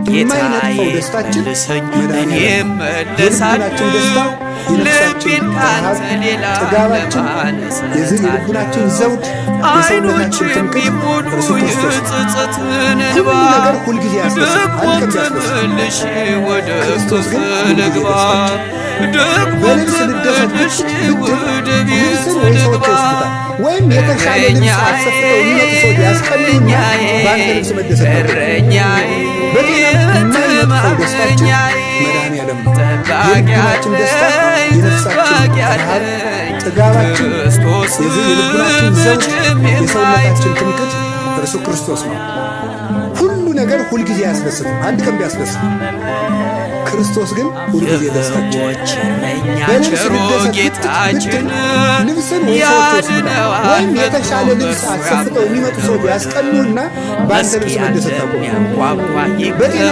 የማይነጥፈው ደስታችን መድኃኒዓለም የልቡናችን ደስታ የነፍሳችን ረሃብ ጥጋባችን የልቡናችን ዘውድ የሰውነታችን ትምክህት እርሱ ክርስቶስ ነው። ሁሉ ነገር ሁልጊዜ ያስደስታል፣ አንድ ቀን ያስደስታል። ክርስቶስ ግን ሁልጊዜ ደስታችን። በልብስ ልደሰት ብትል ልብስን ወይ ሰዎች ይወስዱታል፣ ወይም የተሻለ ልብስ አሰፍተው የሚመጡ ሰዎች ያስቀሉና በአንተ ልብስ መደሰት ነው። በጤና የማይነጥፈው ደስታችን መድኃኒዓለም ነው። የልቡናችን ደስታ የነፍሳችን ረሃብ ጥጋባችን የልቡናችን ዘውድ የሰውነታችን ትምክህት እርሱ ክርስቶስ ነው። ሁሉ ነገር ሁልጊዜ አያስደስትም፣ አንድ ቀን ቢያስደስትም ክርስቶስ ግን ሁልጊዜ ደስታችን። በልብስ ልደሰት ብትል ልብስን ወይ ሰዎች ይወስዱታል፣ ወይም የተሻለ ልብስ አሰፍተው የሚመጡ ሰዎች ያስቀሉና በአንተ ልብስ መደሰት ታቆማለህ።